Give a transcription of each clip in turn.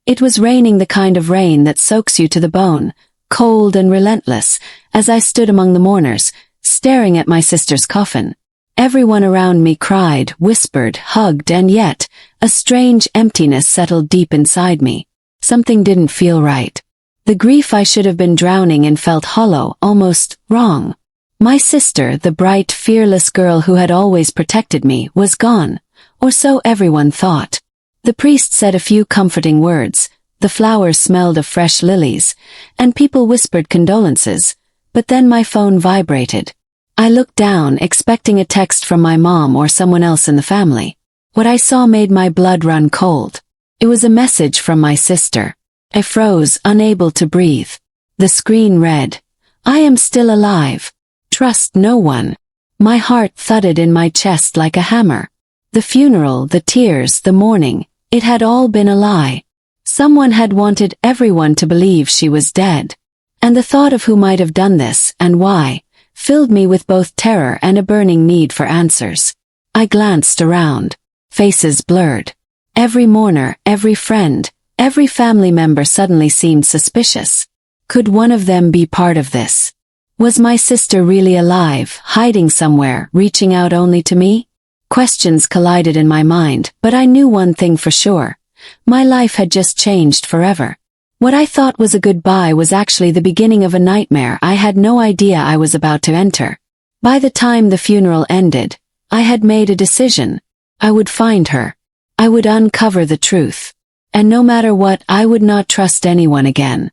It was raining, the kind of rain that soaks you to the bone, cold and relentless, as I stood among the mourners, staring at my sister's coffin. Everyone around me cried, whispered, hugged, and yet, a strange emptiness settled deep inside me. Something didn't feel right. The grief I should have been drowning in felt hollow, almost wrong. My sister, the bright, fearless girl who had always protected me, was gone, or so everyone thought. The priest said a few comforting words, the flowers smelled of fresh lilies, and people whispered condolences, but then my phone vibrated. I looked down, expecting a text from my mom or someone else in the family. What I saw made my blood run cold. It was a message from my sister. I froze, unable to breathe. The screen read, "I am still alive. Trust no one." My heart thudded in my chest like a hammer. The funeral, the tears, the mourning, it had all been a lie. Someone had wanted everyone to believe she was dead. And the thought of who might have done this, and why, filled me with both terror and a burning need for answers. I glanced around. Faces blurred. Every mourner, every friend, every family member suddenly seemed suspicious. Could one of them be part of this? Was my sister really alive, hiding somewhere, reaching out only to me? Questions collided in my mind, but I knew one thing for sure. My life had just changed forever. What I thought was a goodbye was actually the beginning of a nightmare I had no idea I was about to enter. By the time the funeral ended, I had made a decision. I would find her. I would uncover the truth. And no matter what, I would not trust anyone again.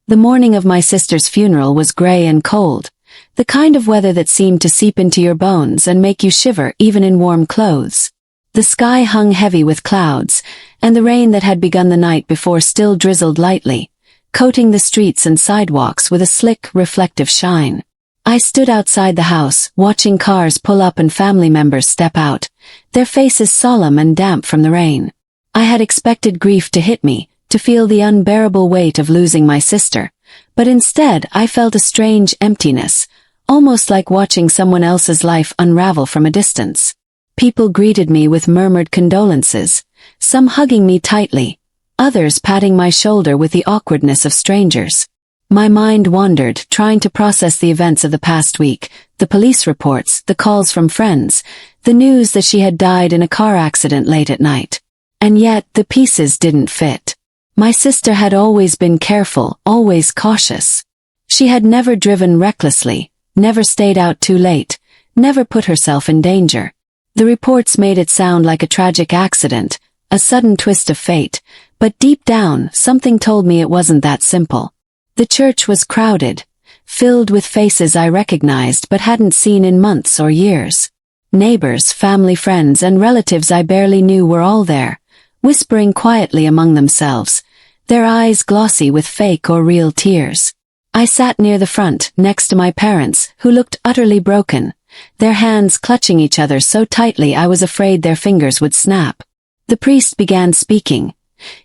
The morning of my sister's funeral was gray and cold, the kind of weather that seemed to seep into your bones and make you shiver even in warm clothes. The sky hung heavy with clouds, and the rain that had begun the night before still drizzled lightly, coating the streets and sidewalks with a slick, reflective shine. I stood outside the house, watching cars pull up and family members step out, their faces solemn and damp from the rain. I had expected grief to hit me, to feel the unbearable weight of losing my sister, but instead I felt a strange emptiness, almost like watching someone else's life unravel from a distance. People greeted me with murmured condolences, some hugging me tightly, others patting my shoulder with the awkwardness of strangers. My mind wandered, trying to process the events of the past week, the police reports, the calls from friends, the news that she had died in a car accident late at night. And yet, the pieces didn't fit. My sister had always been careful, always cautious. She had never driven recklessly, never stayed out too late, never put herself in danger. The reports made it sound like a tragic accident, a sudden twist of fate, but deep down, something told me it wasn't that simple. The church was crowded, filled with faces I recognized but hadn't seen in months or years. Neighbors, family friends, and relatives I barely knew were all there, whispering quietly among themselves, their eyes glossy with fake or real tears. I sat near the front, next to my parents, who looked utterly broken, their hands clutching each other so tightly I was afraid their fingers would snap. The priest began speaking,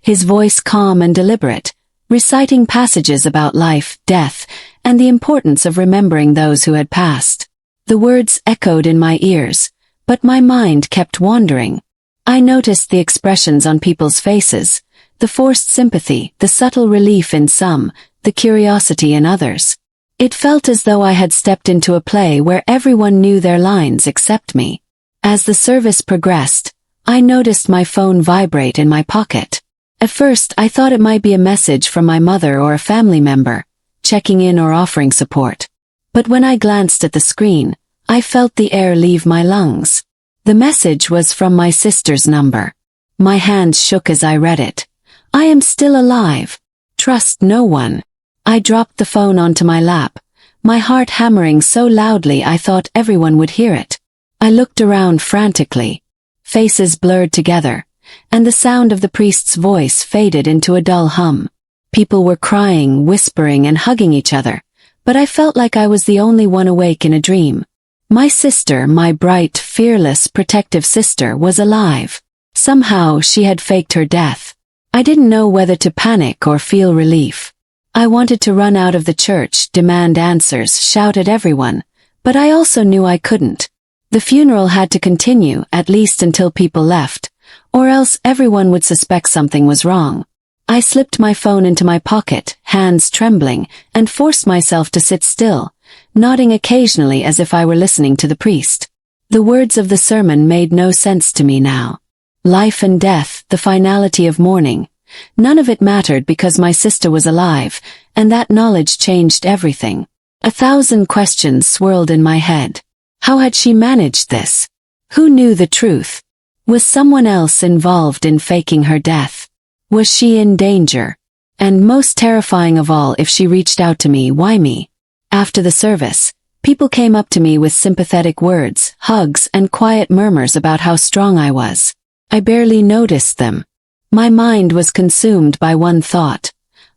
his voice calm and deliberate, reciting passages about life, death, and the importance of remembering those who had passed. The words echoed in my ears, but my mind kept wandering. I noticed the expressions on people's faces, the forced sympathy, the subtle relief in some, the curiosity in others. It felt as though I had stepped into a play where everyone knew their lines except me. As the service progressed, I noticed my phone vibrate in my pocket. At first, I thought it might be a message from my mother or a family member, checking in or offering support. But when I glanced at the screen, I felt the air leave my lungs. The message was from my sister's number. My hands shook as I read it. "I am still alive. Trust no one." I dropped the phone onto my lap, my heart hammering so loudly I thought everyone would hear it. I looked around frantically. Faces blurred together, and the sound of the priest's voice faded into a dull hum. People were crying, whispering, and hugging each other, but I felt like I was the only one awake in a dream. My sister, my bright, fearless, protective sister, was alive. Somehow she had faked her death. I didn't know whether to panic or feel relief. I wanted to run out of the church, demand answers, shout at everyone, but I also knew I couldn't. The funeral had to continue, at least until people left, or else everyone would suspect something was wrong. I slipped my phone into my pocket, hands trembling, and forced myself to sit still, nodding occasionally as if I were listening to the priest. The words of the sermon made no sense to me now. Life and death, the finality of mourning. None of it mattered because my sister was alive, and that knowledge changed everything. 1,000 questions swirled in my head. How had she managed this? Who knew the truth? Was someone else involved in faking her death? Was she in danger? And most terrifying of all, if she reached out to me, why me? After the service, people came up to me with sympathetic words, hugs, and quiet murmurs about how strong I was. I barely noticed them. My mind was consumed by one thought.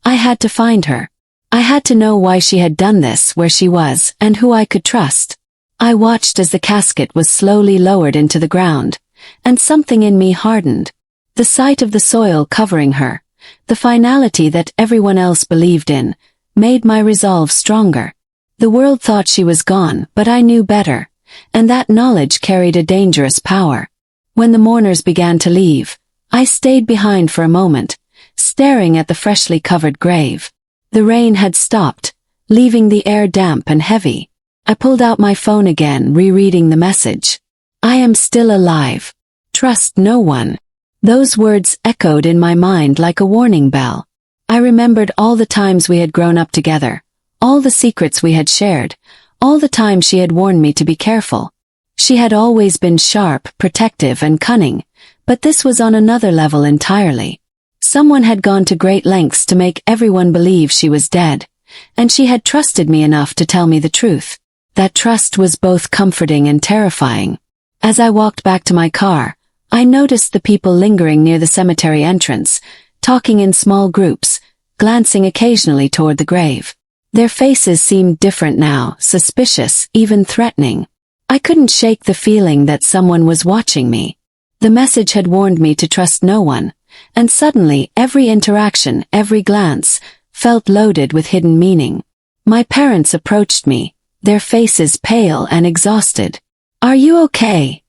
I had to find her. I had to know why she had done this, where she was, and who I could trust. I watched as the casket was slowly lowered into the ground, and something in me hardened. The sight of the soil covering her, the finality that everyone else believed in, made my resolve stronger. The world thought she was gone, but I knew better, and that knowledge carried a dangerous power. When the mourners began to leave, I stayed behind for a moment, staring at the freshly covered grave. The rain had stopped, leaving the air damp and heavy. I pulled out my phone again, rereading the message. I am still alive. Trust no one. Those words echoed in my mind like a warning bell. I remembered all the times we had grown up together, all the secrets we had shared, all the times she had warned me to be careful. She had always been sharp, protective, and cunning, but this was on another level entirely. Someone had gone to great lengths to make everyone believe she was dead, and she had trusted me enough to tell me the truth. That trust was both comforting and terrifying. As I walked back to my car, I noticed the people lingering near the cemetery entrance, talking in small groups, glancing occasionally toward the grave. Their faces seemed different now, suspicious, even threatening. I couldn't shake the feeling that someone was watching me. The message had warned me to trust no one, and suddenly every interaction, every glance, felt loaded with hidden meaning. My parents approached me, their faces pale and exhausted. "Are you okay?"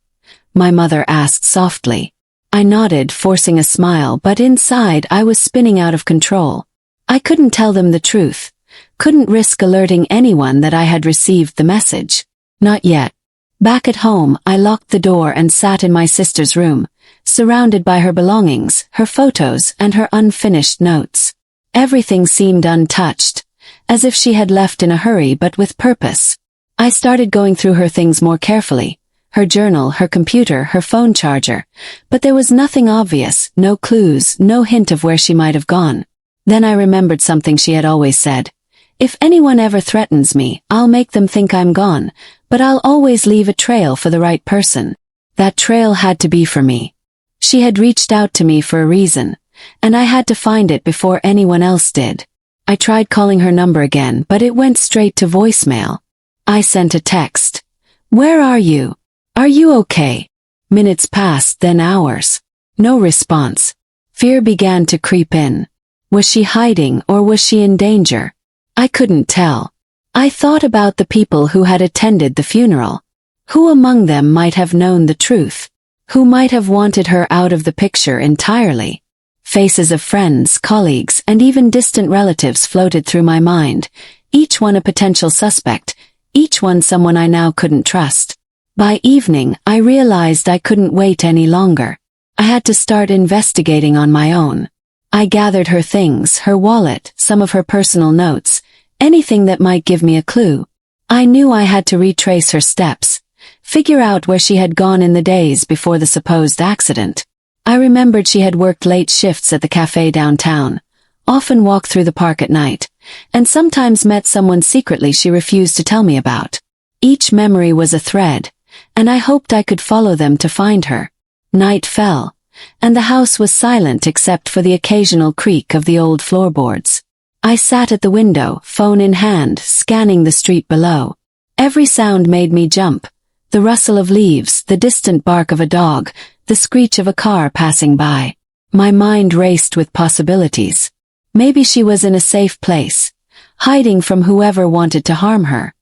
my mother asked softly. I nodded, forcing a smile, but inside I was spinning out of control. I couldn't tell them the truth, couldn't risk alerting anyone that I had received the message. Not yet. Back at home, I locked the door and sat in my sister's room, surrounded by her belongings, her photos, and her unfinished notes. Everything seemed untouched, as if she had left in a hurry but with purpose. I started going through her things more carefully. Her journal, her computer, her phone charger, but there was nothing obvious, no clues, no hint of where she might have gone. Then I remembered something she had always said. "If anyone ever threatens me, I'll make them think I'm gone, but I'll always leave a trail for the right person." That trail had to be for me. She had reached out to me for a reason, and I had to find it before anyone else did. I tried calling her number again, but it went straight to voicemail. I sent a text. "Where are you? Are you okay?" Minutes passed, then hours. No response. Fear began to creep in. Was she hiding, or was she in danger? I couldn't tell. I thought about the people who had attended the funeral. Who among them might have known the truth? Who might have wanted her out of the picture entirely? Faces of friends, colleagues, and even distant relatives floated through my mind, each one a potential suspect, each one someone I now couldn't trust. By evening, I realized I couldn't wait any longer. I had to start investigating on my own. I gathered her things, her wallet, some of her personal notes, anything that might give me a clue. I knew I had to retrace her steps, figure out where she had gone in the days before the supposed accident. I remembered she had worked late shifts at the cafe downtown, often walked through the park at night, and sometimes met someone secretly she refused to tell me about. Each memory was a thread, and I hoped I could follow them to find her. Night fell, and the house was silent except for the occasional creak of the old floorboards. I sat at the window, phone in hand, scanning the street below. Every sound made me jump. The rustle of leaves, the distant bark of a dog, the screech of a car passing by. My mind raced with possibilities. Maybe she was in a safe place, hiding from whoever wanted to harm her.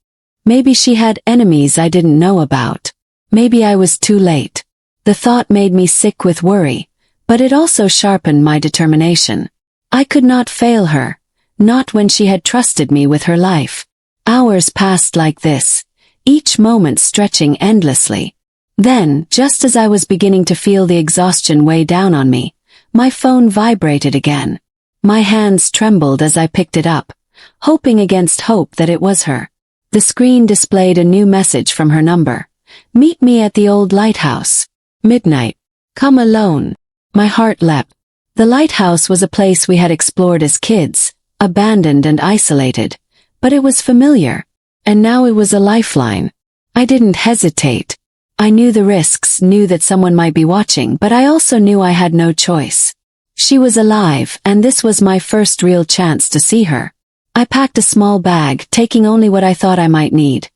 Maybe she had enemies I didn't know about. Maybe I was too late. The thought made me sick with worry, but it also sharpened my determination. I could not fail her, not when she had trusted me with her life. Hours passed like this, each moment stretching endlessly. Then, just as I was beginning to feel the exhaustion weigh down on me, my phone vibrated again. My hands trembled as I picked it up, hoping against hope that it was her. The screen displayed a new message from her number. Meet me at the old lighthouse. Midnight. Come alone. My heart leapt. The lighthouse was a place we had explored as kids, abandoned and isolated, but it was familiar, and now it was a lifeline. I didn't hesitate. I knew the risks, knew that someone might be watching, but I also knew I had no choice. She was alive, and this was my first real chance to see her. I packed a small bag, taking only what I thought I might need.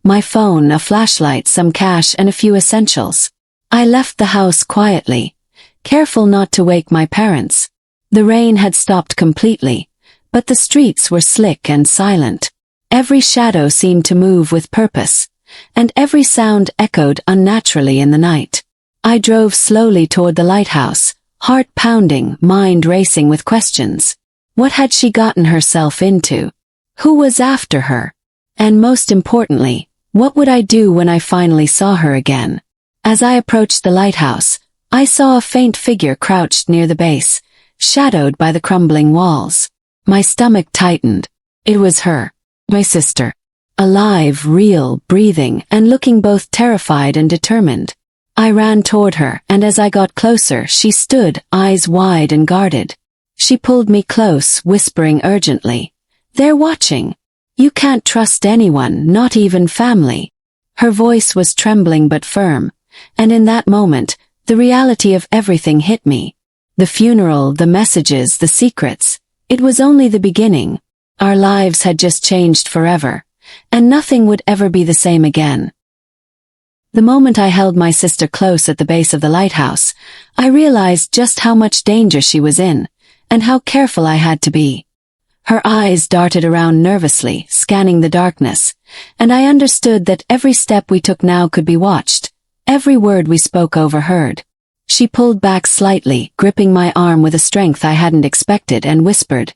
My phone, a flashlight, some cash, and a few essentials. I left the house quietly, careful not to wake my parents. The rain had stopped completely, but the streets were slick and silent. Every shadow seemed to move with purpose, and every sound echoed unnaturally in the night. I drove slowly toward the lighthouse, heart pounding, mind racing with questions. What had she gotten herself into? Who was after her? And most importantly, what would I do when I finally saw her again? As I approached the lighthouse, I saw a faint figure crouched near the base, shadowed by the crumbling walls. My stomach tightened. It was her, my sister. Alive, real, breathing, and looking both terrified and determined. I ran toward her, and as I got closer, she stood, eyes wide and guarded. She pulled me close, whispering urgently, "They're watching. You can't trust anyone, not even family." Her voice was trembling but firm, and in that moment, the reality of everything hit me. The funeral, the messages, the secrets. It was only the beginning. Our lives had just changed forever, and nothing would ever be the same again. The moment I held my sister close at the base of the lighthouse, I realized just how much danger she was in, and how careful I had to be. Her eyes darted around nervously, scanning the darkness, and I understood that every step we took now could be watched, every word we spoke overheard. She pulled back slightly, gripping my arm with a strength I hadn't expected, and whispered,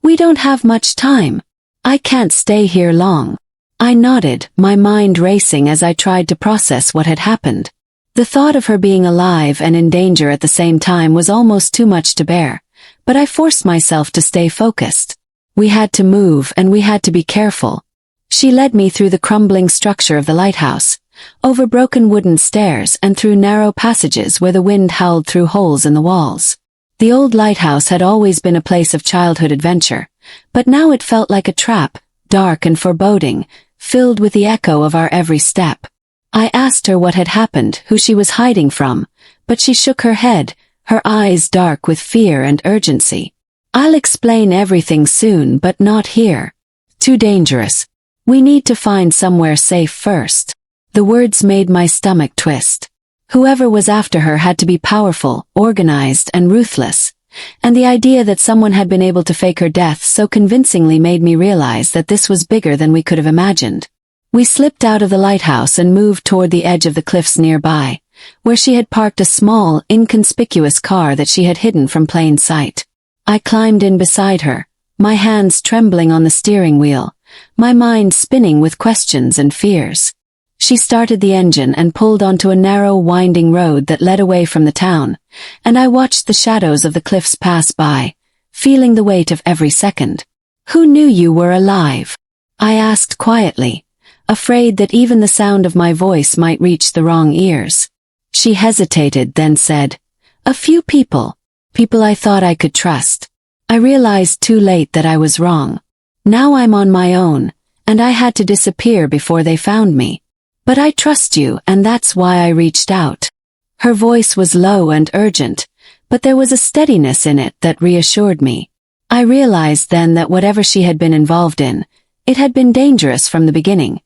"We don't have much time. I can't stay here long." I nodded, my mind racing as I tried to process what had happened. The thought of her being alive and in danger at the same time was almost too much to bear, but I forced myself to stay focused. We had to move, and we had to be careful. She led me through the crumbling structure of the lighthouse, over broken wooden stairs and through narrow passages where the wind howled through holes in the walls. The old lighthouse had always been a place of childhood adventure, but now it felt like a trap, dark and foreboding, filled with the echo of our every step. I asked her what had happened, who she was hiding from, but she shook her head, her eyes dark with fear and urgency. "I'll explain everything soon, but not here. Too dangerous. We need to find somewhere safe first." The words made my stomach twist. Whoever was after her had to be powerful, organized, and ruthless, and the idea that someone had been able to fake her death so convincingly made me realize that this was bigger than we could have imagined. We slipped out of the lighthouse and moved toward the edge of the cliffs nearby, where she had parked a small, inconspicuous car that she had hidden from plain sight. I climbed in beside her, my hands trembling on the steering wheel, my mind spinning with questions and fears. She started the engine and pulled onto a narrow, winding road that led away from the town, and I watched the shadows of the cliffs pass by, feeling the weight of every second. "Who knew you were alive?" I asked quietly, afraid that even the sound of my voice might reach the wrong ears. She hesitated, then said, "A few people. People I thought I could trust." I realized too late that I was wrong. Now I'm on my own, and I had to disappear before they found me. "But I trust you, and that's why I reached out." Her voice was low and urgent, but there was a steadiness in it that reassured me. I realized then that whatever she had been involved in, it had been dangerous from the beginning,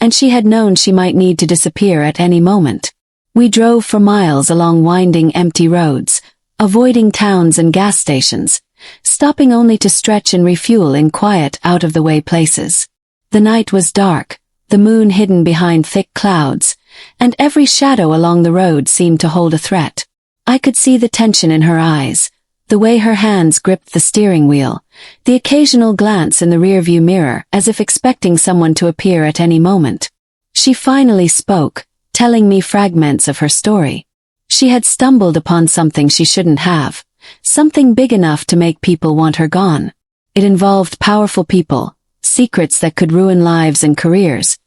and she had known she might need to disappear at any moment. We drove for miles along winding, empty roads, avoiding towns and gas stations, stopping only to stretch and refuel in quiet, out-of-the-way places. The night was dark, the moon hidden behind thick clouds, and every shadow along the road seemed to hold a threat. I could see the tension in her eyes, the way her hands gripped the steering wheel, the occasional glance in the rearview mirror as if expecting someone to appear at any moment. She finally spoke, telling me fragments of her story. She had stumbled upon something she shouldn't have, something big enough to make people want her gone. It involved powerful people, secrets that could ruin lives and careers,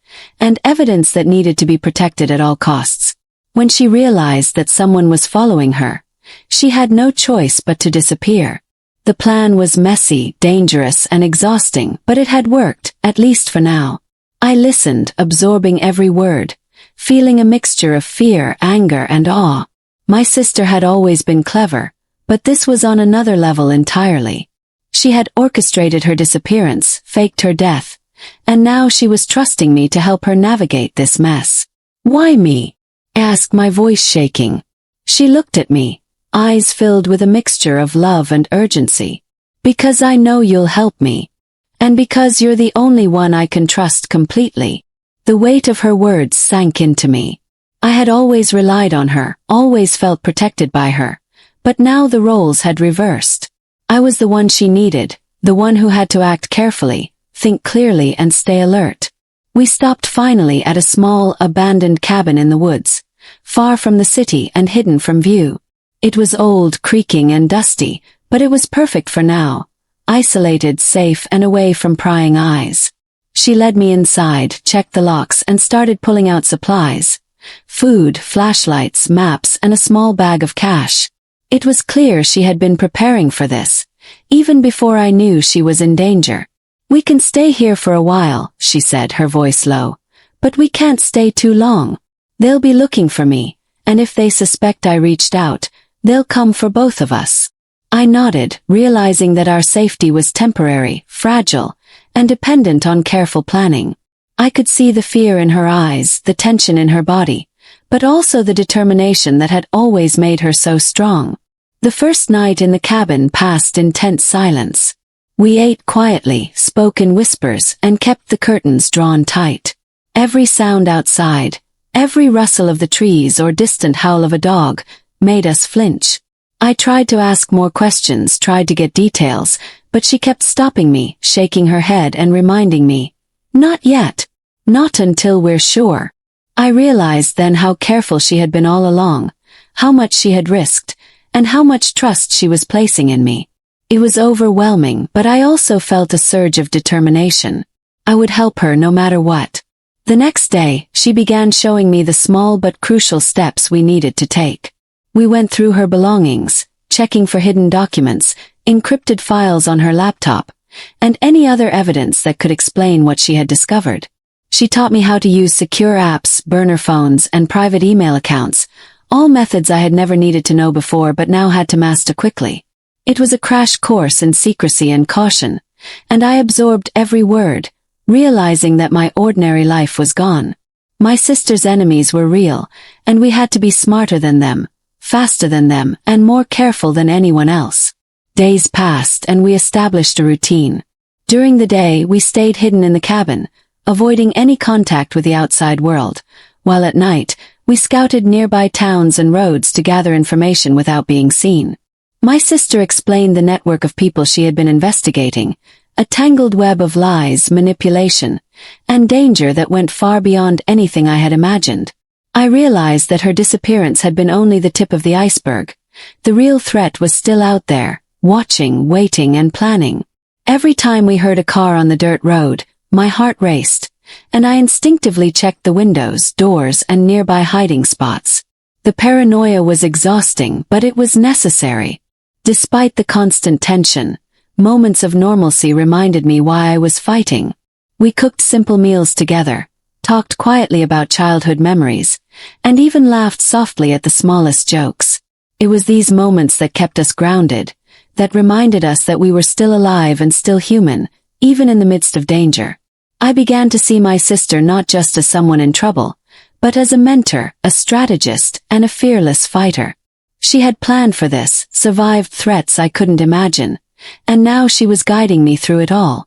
and evidence that needed to be protected at all costs. When she realized that someone was following her, she had no choice but to disappear. The plan was messy, dangerous, and exhausting, but it had worked, at least for now. I listened, absorbing every word, feeling a mixture of fear, anger, and awe. My sister had always been clever, but this was on another level entirely. She had orchestrated her disappearance, faked her death, and now she was trusting me to help her navigate this mess. "Why me?" I asked, my voice shaking. She looked at me, eyes filled with a mixture of love and urgency. "Because I know you'll help me. And because you're the only one I can trust completely." The weight of her words sank into me. I had always relied on her, always felt protected by her, but now the roles had reversed. I was the one she needed, the one who had to act carefully, think clearly, and stay alert. We stopped finally at a small, abandoned cabin in the woods, far from the city and hidden from view. It was old, creaking, and dusty, but it was perfect for now, isolated, safe, and away from prying eyes. She led me inside, checked the locks, and started pulling out supplies. Food, flashlights, maps, and a small bag of cash. It was clear she had been preparing for this, even before I knew she was in danger. "We can stay here for a while," she said, her voice low. "But we can't stay too long. They'll be looking for me, and if they suspect I reached out, they'll come for both of us." I nodded, realizing that our safety was temporary, fragile, and dependent on careful planning. I could see the fear in her eyes, the tension in her body, but also the determination that had always made her so strong. The first night in the cabin passed in tense silence. We ate quietly, spoke in whispers, and kept the curtains drawn tight. Every sound outside, every rustle of the trees or distant howl of a dog, made us flinch. I tried to ask more questions, tried to get details, but she kept stopping me, shaking her head and reminding me, "Not yet. Not until we're sure." I realized then how careful she had been all along, how much she had risked, and how much trust she was placing in me. It was overwhelming, but I also felt a surge of determination. I would help her no matter what. The next day, she began showing me the small but crucial steps we needed to take. We went through her belongings, checking for hidden documents, encrypted files on her laptop, and any other evidence that could explain what she had discovered. She taught me how to use secure apps, burner phones, and private email accounts, all methods I had never needed to know before but now had to master quickly. It was a crash course in secrecy and caution, and I absorbed every word, realizing that my ordinary life was gone. My sister's enemies were real, and we had to be smarter than them, faster than them, and more careful than anyone else. Days passed and we established a routine. During the day, we stayed hidden in the cabin, avoiding any contact with the outside world, while at night, we scouted nearby towns and roads to gather information without being seen. My sister explained the network of people she had been investigating, a tangled web of lies, manipulation, and danger that went far beyond anything I had imagined. I realized that her disappearance had been only the tip of the iceberg. The real threat was still out there, watching, waiting, and planning. Every time we heard a car on the dirt road, my heart raced, and I instinctively checked the windows, doors, and nearby hiding spots. The paranoia was exhausting, but it was necessary. Despite the constant tension, moments of normalcy reminded me why I was fighting. We cooked simple meals together, talked quietly about childhood memories, and even laughed softly at the smallest jokes. It was these moments that kept us grounded, that reminded us that we were still alive and still human, even in the midst of danger. I began to see my sister not just as someone in trouble, but as a mentor, a strategist, and a fearless fighter. She had planned for this, survived threats I couldn't imagine, and now she was guiding me through it all.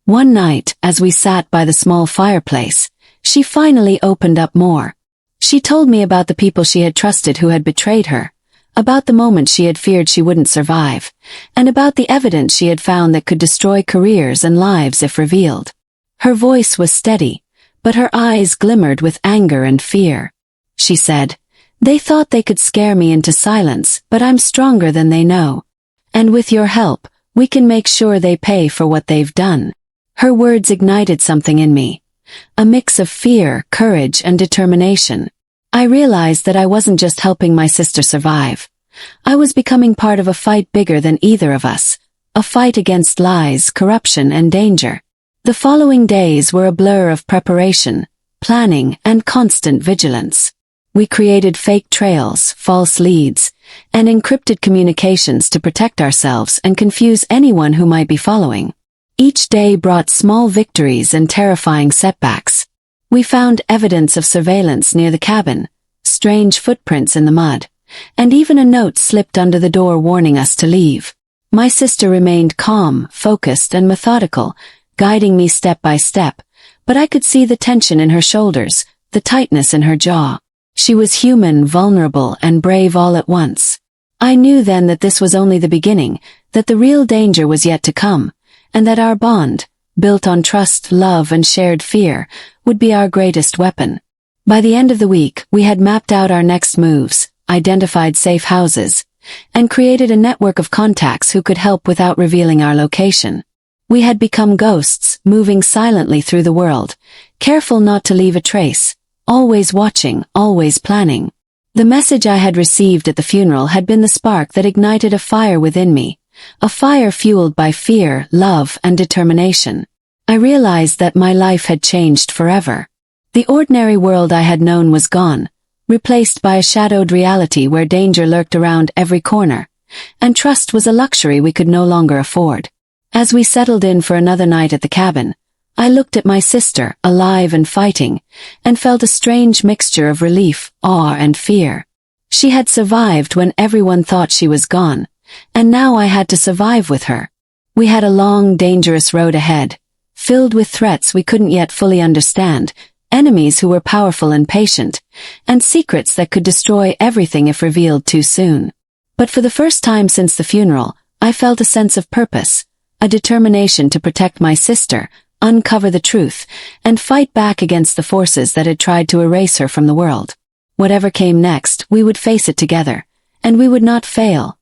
One night, as we sat by the small fireplace, she finally opened up more. She told me about the people she had trusted who had betrayed her, about the moments she had feared she wouldn't survive, and about the evidence she had found that could destroy careers and lives if revealed. Her voice was steady, but her eyes glimmered with anger and fear. She said, "They thought they could scare me into silence, but I'm stronger than they know. And with your help, we can make sure they pay for what they've done." Her words ignited something in me, a mix of fear, courage, and determination. I realized that I wasn't just helping my sister survive. I was becoming part of a fight bigger than either of us, a fight against lies, corruption, and danger. The following days were a blur of preparation, planning, and constant vigilance. We created fake trails, false leads, and encrypted communications to protect ourselves and confuse anyone who might be following. Each day brought small victories and terrifying setbacks. We found evidence of surveillance near the cabin, strange footprints in the mud, and even a note slipped under the door warning us to leave. My sister remained calm, focused, and methodical, guiding me step by step, but I could see the tension in her shoulders, the tightness in her jaw. She was human, vulnerable, and brave all at once. I knew then that this was only the beginning, that the real danger was yet to come, and that our bond, built on trust, love, and shared fear, would be our greatest weapon. By the end of the week, we had mapped out our next moves, identified safe houses, and created a network of contacts who could help without revealing our location. We had become ghosts, moving silently through the world, careful not to leave a trace, always watching, always planning. The message I had received at the funeral had been the spark that ignited a fire within me, a fire fueled by fear, love, and determination. I realized that my life had changed forever. The ordinary world I had known was gone, replaced by a shadowed reality where danger lurked around every corner, and trust was a luxury we could no longer afford. As we settled in for another night at the cabin, I looked at my sister, alive and fighting, and felt a strange mixture of relief, awe, and fear. She had survived when everyone thought she was gone, and now I had to survive with her. We had a long, dangerous road ahead, filled with threats we couldn't yet fully understand, enemies who were powerful and patient, and secrets that could destroy everything if revealed too soon. But for the first time since the funeral, I felt a sense of purpose, a determination to protect my sister, uncover the truth, and fight back against the forces that had tried to erase her from the world. Whatever came next, we would face it together, and we would not fail.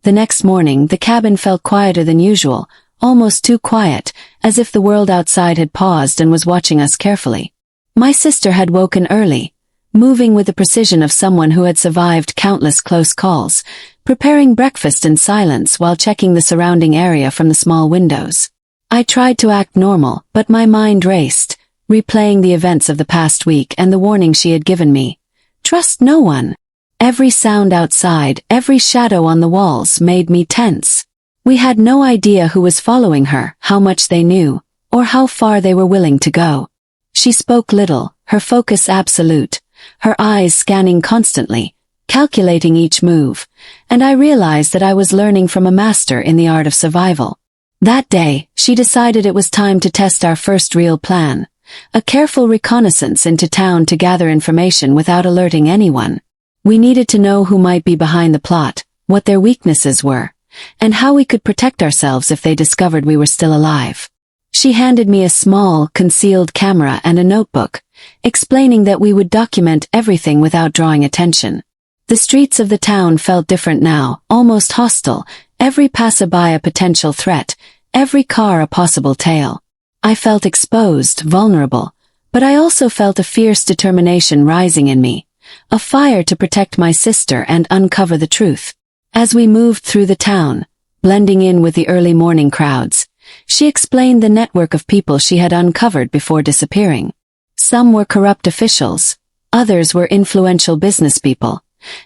The next morning, the cabin felt quieter than usual, almost too quiet, as if the world outside had paused and was watching us carefully. My sister had woken early, moving with the precision of someone who had survived countless close calls, preparing breakfast in silence while checking the surrounding area from the small windows. I tried to act normal, but my mind raced, replaying the events of the past week and the warning she had given me. Trust no one. Every sound outside, every shadow on the walls made me tense. We had no idea who was following her, how much they knew, or how far they were willing to go. She spoke little, her focus absolute, her eyes scanning constantly, calculating each move, and I realized that I was learning from a master in the art of survival. That day, she decided it was time to test our first real plan, a careful reconnaissance into town to gather information without alerting anyone. We needed to know who might be behind the plot, what their weaknesses were, and how we could protect ourselves if they discovered we were still alive. She handed me a small, concealed camera and a notebook, explaining that we would document everything without drawing attention. The streets of the town felt different now, almost hostile, every passerby a potential threat, every car a possible tale. I felt exposed, vulnerable, but I also felt a fierce determination rising in me, a fire to protect my sister and uncover the truth. As we moved through the town, blending in with the early morning crowds, she explained the network of people she had uncovered before disappearing. Some were corrupt officials, others were influential business people,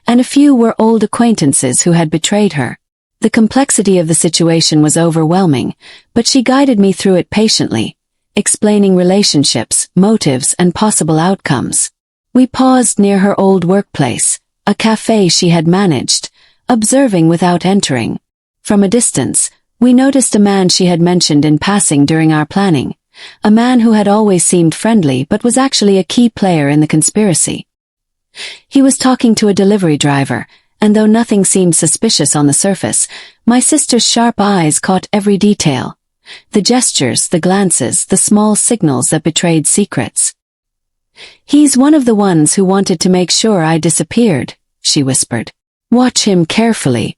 and a few were old acquaintances who had betrayed her. The complexity of the situation was overwhelming, but she guided me through it patiently, explaining relationships, motives, and possible outcomes. We paused near her old workplace, a cafe she had managed, observing without entering. From a distance, we noticed a man she had mentioned in passing during our planning, a man who had always seemed friendly but was actually a key player in the conspiracy. He was talking to a delivery driver, and though nothing seemed suspicious on the surface, my sister's sharp eyes caught every detail. The gestures, the glances, the small signals that betrayed secrets. "He's one of the ones who wanted to make sure I disappeared," she whispered. "Watch him carefully.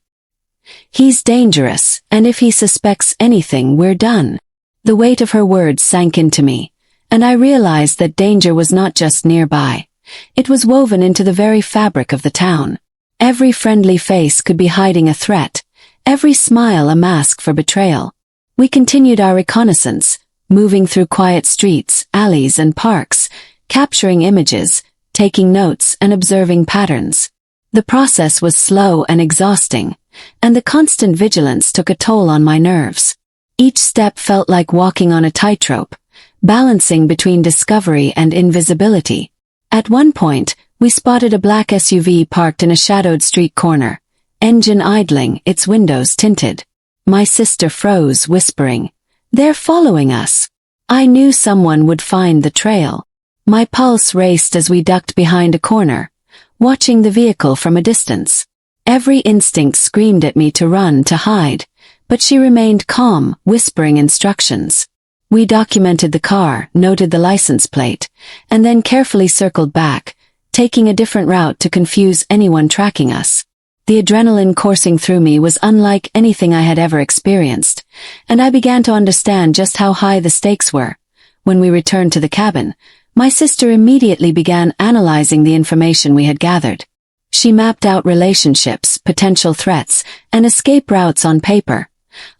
He's dangerous, and if he suspects anything, we're done." The weight of her words sank into me, and I realized that danger was not just nearby. It was woven into the very fabric of the town. Every friendly face could be hiding a threat, every smile a mask for betrayal. We continued our reconnaissance, moving through quiet streets, alleys, and parks, capturing images, taking notes, and observing patterns. The process was slow and exhausting, and the constant vigilance took a toll on my nerves. Each step felt like walking on a tightrope, balancing between discovery and invisibility. At one point, we spotted a black SUV parked in a shadowed street corner, engine idling, its windows tinted. My sister froze, whispering, "They're following us." I knew someone would find the trail. My pulse raced as we ducked behind a corner, watching the vehicle from a distance. Every instinct screamed at me to run, to hide, but she remained calm, whispering instructions. We documented the car, noted the license plate, and then carefully circled back, taking a different route to confuse anyone tracking us. The adrenaline coursing through me was unlike anything I had ever experienced, and I began to understand just how high the stakes were. When we returned to the cabin, my sister immediately began analyzing the information we had gathered. She mapped out relationships, potential threats, and escape routes on paper,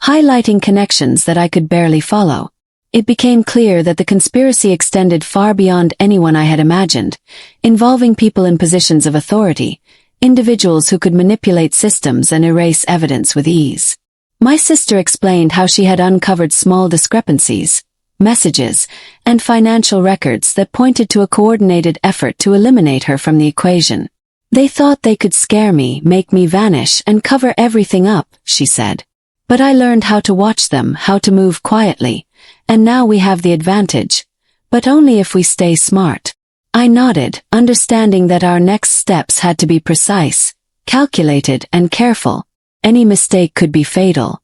highlighting connections that I could barely follow. It became clear that the conspiracy extended far beyond anyone I had imagined, involving people in positions of authority, individuals who could manipulate systems and erase evidence with ease. My sister explained how she had uncovered small discrepancies, messages, and financial records that pointed to a coordinated effort to eliminate her from the equation. "They thought they could scare me, make me vanish, and cover everything up," she said. "But I learned how to watch them, how to move quietly, and now we have the advantage. But only if we stay smart." I nodded, understanding that our next steps had to be precise, calculated, and careful. Any mistake could be fatal.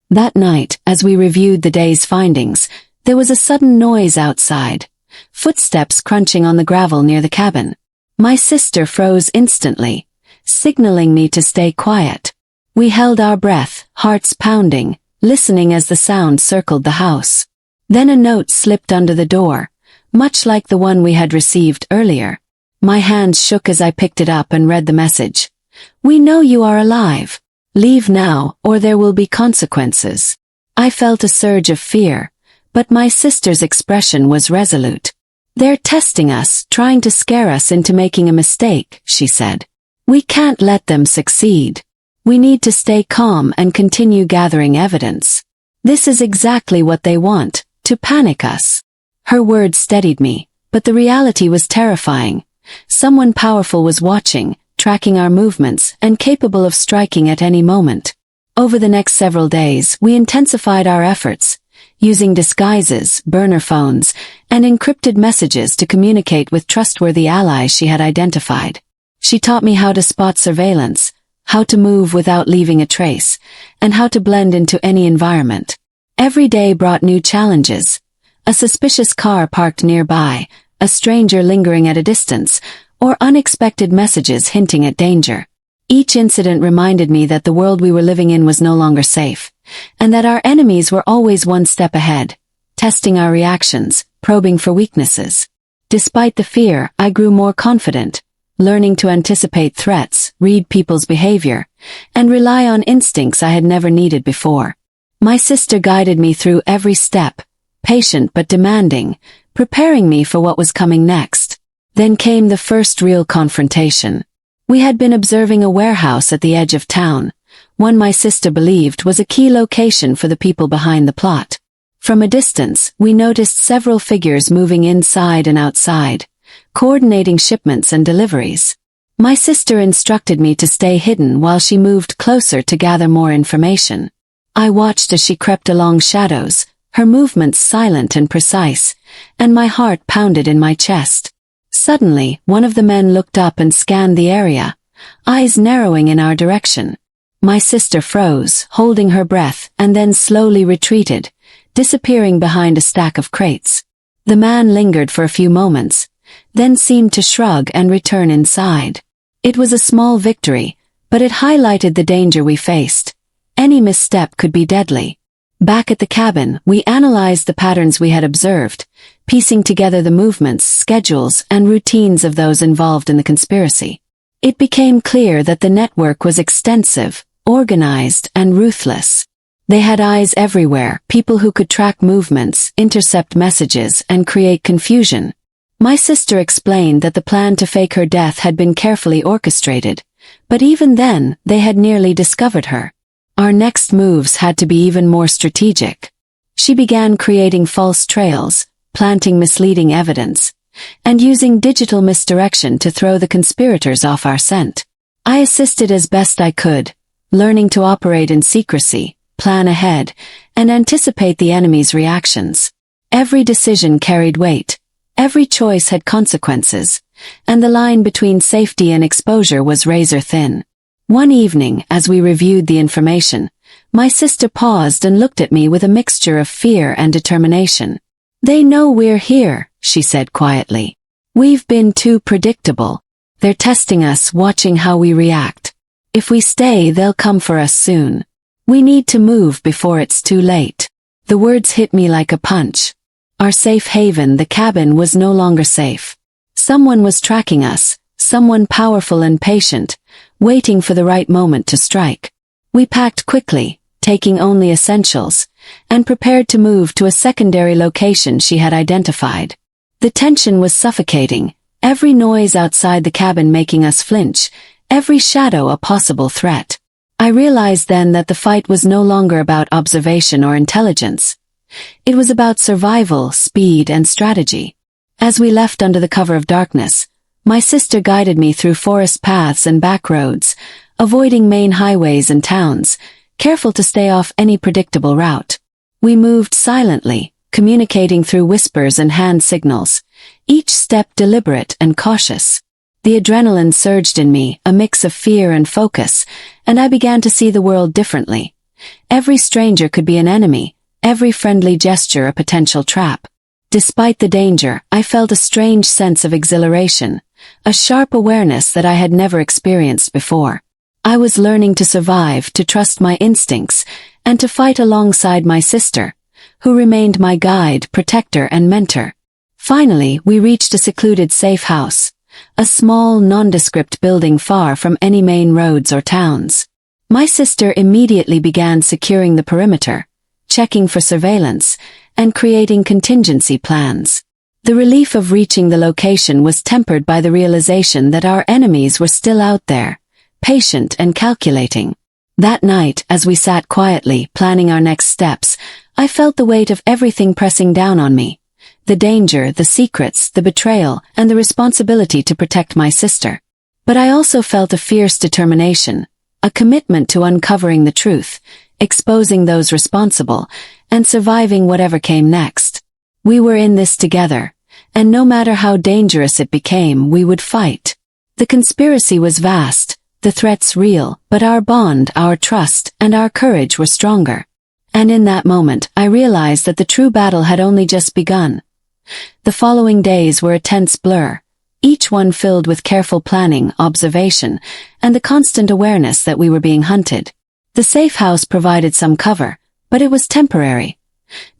That night, as we reviewed the day's findings, there was a sudden noise outside, footsteps crunching on the gravel near the cabin. My sister froze instantly, signaling me to stay quiet. We held our breath, hearts pounding, listening as the sound circled the house. Then a note slipped under the door, much like the one we had received earlier. My hands shook as I picked it up and read the message. "We know you are alive. Leave now, or there will be consequences." I felt a surge of fear, but my sister's expression was resolute. "They're testing us, trying to scare us into making a mistake," she said. "We can't let them succeed. We need to stay calm and continue gathering evidence. This is exactly what they want, to panic us." Her words steadied me, but the reality was terrifying. Someone powerful was watching, tracking our movements, and capable of striking at any moment. Over the next several days, we intensified our efforts, using disguises, burner phones, and encrypted messages to communicate with trustworthy allies she had identified. She taught me how to spot surveillance, how to move without leaving a trace, and how to blend into any environment. Every day brought new challenges. A suspicious car parked nearby, a stranger lingering at a distance, or unexpected messages hinting at danger. Each incident reminded me that the world we were living in was no longer safe, and that our enemies were always one step ahead, testing our reactions, probing for weaknesses. Despite the fear, I grew more confident, learning to anticipate threats, read people's behavior, and rely on instincts I had never needed before. My sister guided me through every step, patient but demanding, preparing me for what was coming next. Then came the first real confrontation. We had been observing a warehouse at the edge of town, one my sister believed was a key location for the people behind the plot. From a distance, we noticed several figures moving inside and outside, coordinating shipments and deliveries. My sister instructed me to stay hidden while she moved closer to gather more information. I watched as she crept along shadows, her movements silent and precise, and my heart pounded in my chest. Suddenly, one of the men looked up and scanned the area, eyes narrowing in our direction. My sister froze, holding her breath, and then slowly retreated, disappearing behind a stack of crates. The man lingered for a few moments, then seemed to shrug and return inside. It was a small victory, but it highlighted the danger we faced. Any misstep could be deadly. Back at the cabin, we analyzed the patterns we had observed, piecing together the movements, schedules, and routines of those involved in the conspiracy. It became clear that the network was extensive, organized, and ruthless. They had eyes everywhere, people who could track movements, intercept messages, and create confusion. My sister explained that the plan to fake her death had been carefully orchestrated, but even then, they had nearly discovered her. Our next moves had to be even more strategic. She began creating false trails, planting misleading evidence, and using digital misdirection to throw the conspirators off our scent. I assisted as best I could, learning to operate in secrecy, plan ahead, and anticipate the enemy's reactions. Every decision carried weight. Every choice had consequences, and the line between safety and exposure was razor thin. One evening, as we reviewed the information, my sister paused and looked at me with a mixture of fear and determination. "They know we're here," she said quietly. "We've been too predictable. They're testing us, watching how we react. If we stay, they'll come for us soon. We need to move before it's too late." The words hit me like a punch. Our safe haven, the cabin, was no longer safe. Someone was tracking us, someone powerful and patient, waiting for the right moment to strike. We packed quickly, taking only essentials, and prepared to move to a secondary location she had identified. The tension was suffocating, every noise outside the cabin making us flinch, every shadow a possible threat. I realized then that the fight was no longer about observation or intelligence. It was about survival, speed, and strategy. As we left under the cover of darkness, my sister guided me through forest paths and back roads, avoiding main highways and towns, careful to stay off any predictable route. We moved silently, communicating through whispers and hand signals, each step deliberate and cautious. The adrenaline surged in me, a mix of fear and focus, and I began to see the world differently. Every stranger could be an enemy, every friendly gesture a potential trap. Despite the danger, I felt a strange sense of exhilaration, a sharp awareness that I had never experienced before. I was learning to survive, to trust my instincts, and to fight alongside my sister, who remained my guide, protector, and mentor. Finally, we reached a secluded safe house, a small, nondescript building far from any main roads or towns. My sister immediately began securing the perimeter, checking for surveillance, and creating contingency plans. The relief of reaching the location was tempered by the realization that our enemies were still out there, patient and calculating. That night, as we sat quietly, planning our next steps, I felt the weight of everything pressing down on me. The danger, the secrets, the betrayal, and the responsibility to protect my sister. But I also felt a fierce determination, a commitment to uncovering the truth, exposing those responsible, and surviving whatever came next. We were in this together, and no matter how dangerous it became, we would fight. The conspiracy was vast, the threats real, but our bond, our trust, and our courage were stronger. And in that moment, I realized that the true battle had only just begun. The following days were a tense blur, each one filled with careful planning, observation, and the constant awareness that we were being hunted. The safe house provided some cover, but it was temporary.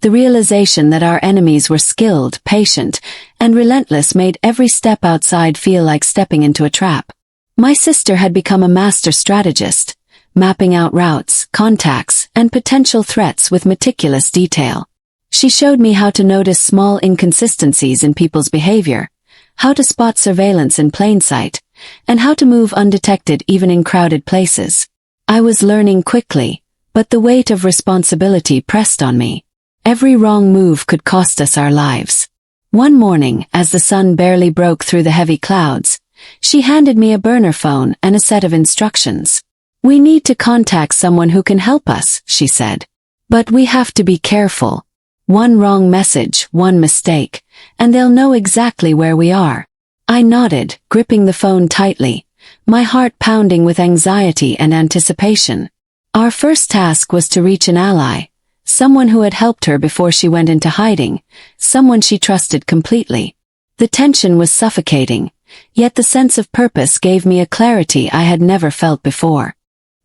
The realization that our enemies were skilled, patient, and relentless made every step outside feel like stepping into a trap. My sister had become a master strategist, mapping out routes, contacts, and potential threats with meticulous detail. She showed me how to notice small inconsistencies in people's behavior, how to spot surveillance in plain sight, and how to move undetected even in crowded places. I was learning quickly, but the weight of responsibility pressed on me. Every wrong move could cost us our lives. One morning, as the sun barely broke through the heavy clouds, she handed me a burner phone and a set of instructions. "We need to contact someone who can help us," she said. "But we have to be careful. One wrong message, one mistake, and they'll know exactly where we are." I nodded, gripping the phone tightly, my heart pounding with anxiety and anticipation. Our first task was to reach an ally, someone who had helped her before she went into hiding, someone she trusted completely. The tension was suffocating, yet the sense of purpose gave me a clarity I had never felt before.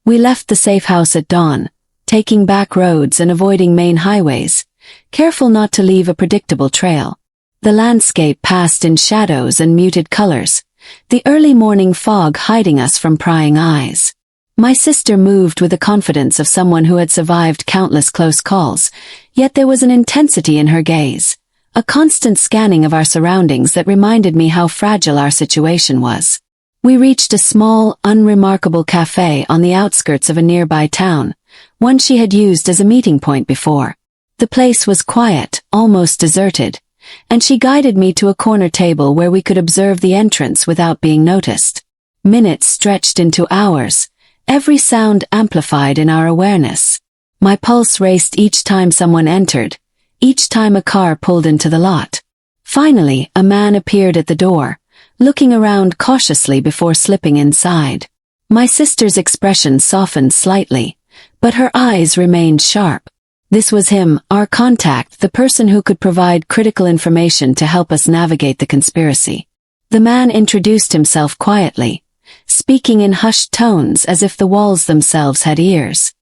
We left the safe house at dawn, taking back roads and avoiding main highways, careful not to leave a predictable trail. The landscape passed in shadows and muted colors, the early morning fog hiding us from prying eyes. My sister moved with the confidence of someone who had survived countless close calls, yet there was an intensity in her gaze, a constant scanning of our surroundings that reminded me how fragile our situation was. We reached a small, unremarkable cafe on the outskirts of a nearby town, one she had used as a meeting point before. The place was quiet, almost deserted, and she guided me to a corner table where we could observe the entrance without being noticed. Minutes stretched into hours, every sound amplified in our awareness. My pulse raced each time someone entered, each time a car pulled into the lot. Finally, a man appeared at the door, looking around cautiously before slipping inside. My sister's expression softened slightly, but her eyes remained sharp. This was him, our contact, the person who could provide critical information to help us navigate the conspiracy. The man introduced himself quietly, speaking in hushed tones as if the walls themselves had ears.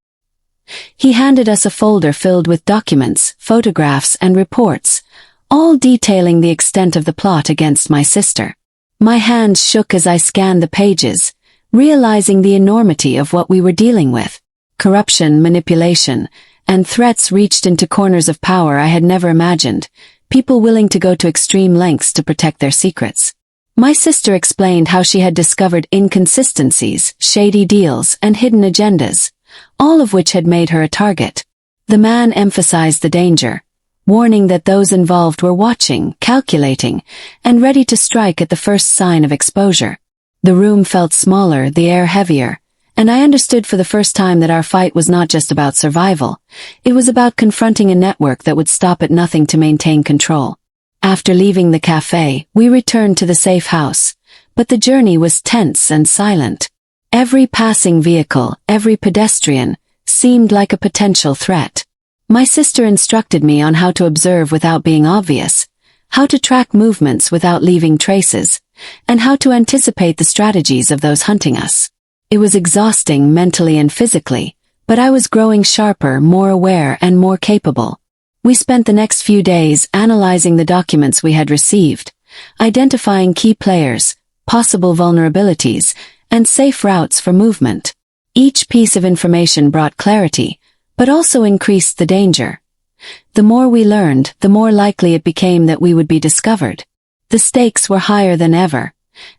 He handed us a folder filled with documents, photographs, and reports, all detailing the extent of the plot against my sister. My hands shook as I scanned the pages, realizing the enormity of what we were dealing with. Corruption, manipulation, and threats reached into corners of power I had never imagined, people willing to go to extreme lengths to protect their secrets. My sister explained how she had discovered inconsistencies, shady deals, and hidden agendas, all of which had made her a target. The man emphasized the danger, warning that those involved were watching, calculating, and ready to strike at the first sign of exposure. The room felt smaller, the air heavier, and I understood for the first time that our fight was not just about survival. It was about confronting a network that would stop at nothing to maintain control. After leaving the cafe, we returned to the safe house, but the journey was tense and silent. Every passing vehicle, every pedestrian, seemed like a potential threat. My sister instructed me on how to observe without being obvious, how to track movements without leaving traces, and how to anticipate the strategies of those hunting us. It was exhausting mentally and physically, but I was growing sharper, more aware, and more capable. We spent the next few days analyzing the documents we had received, identifying key players, possible vulnerabilities, and safe routes for movement. Each piece of information brought clarity, but also increased the danger. The more we learned, the more likely it became that we would be discovered. The stakes were higher than ever,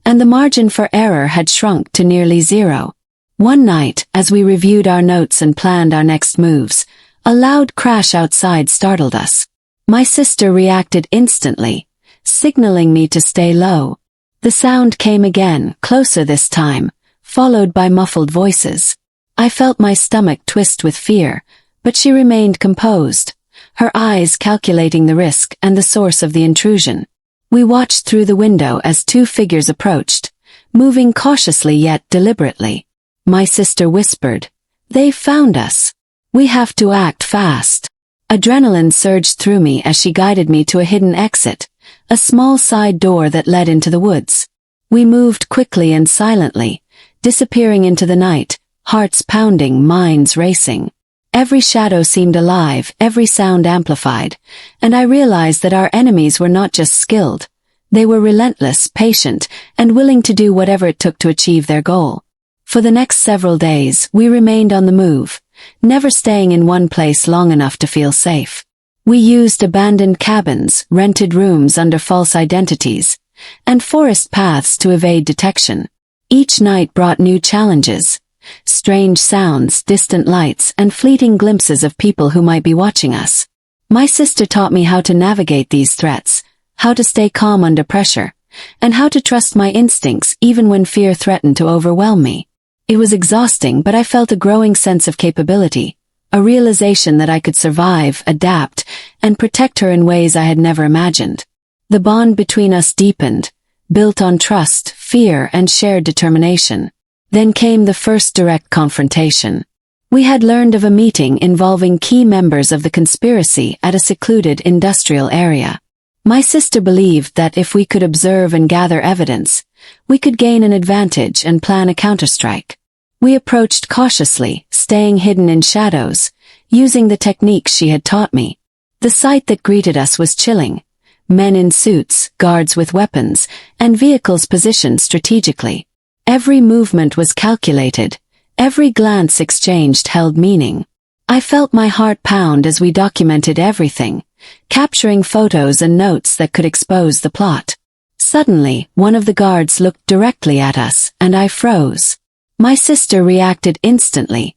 and the margin for error had shrunk to nearly zero. One night, as we reviewed our notes and planned our next moves, a loud crash outside startled us. My sister reacted instantly, signaling me to stay low. The sound came again, closer this time, followed by muffled voices. I felt my stomach twist with fear, but she remained composed, her eyes calculating the risk and the source of the intrusion. We watched through the window as two figures approached, moving cautiously yet deliberately. My sister whispered, "They've found us. We have to act fast." Adrenaline surged through me as she guided me to a hidden exit, a small side door that led into the woods. We moved quickly and silently, disappearing into the night, hearts pounding, minds racing. Every shadow seemed alive, every sound amplified, and I realized that our enemies were not just skilled. They were relentless, patient, and willing to do whatever it took to achieve their goal. For the next several days, we remained on the move, never staying in one place long enough to feel safe. We used abandoned cabins, rented rooms under false identities, and forest paths to evade detection. Each night brought new challenges. Strange sounds, distant lights, and fleeting glimpses of people who might be watching us. My sister taught me how to navigate these threats, how to stay calm under pressure, and how to trust my instincts even when fear threatened to overwhelm me. It was exhausting, but I felt a growing sense of capability, a realization that I could survive, adapt, and protect her in ways I had never imagined. The bond between us deepened, built on trust, fear, and shared determination. Then came the first direct confrontation. We had learned of a meeting involving key members of the conspiracy at a secluded industrial area. My sister believed that if we could observe and gather evidence, we could gain an advantage and plan a counterstrike. We approached cautiously, staying hidden in shadows, using the techniques she had taught me. The sight that greeted us was chilling. Men in suits, guards with weapons, and vehicles positioned strategically. Every movement was calculated. Every glance exchanged held meaning. I felt my heart pound as we documented everything, capturing photos and notes that could expose the plot. Suddenly, one of the guards looked directly at us, and I froze. My sister reacted instantly,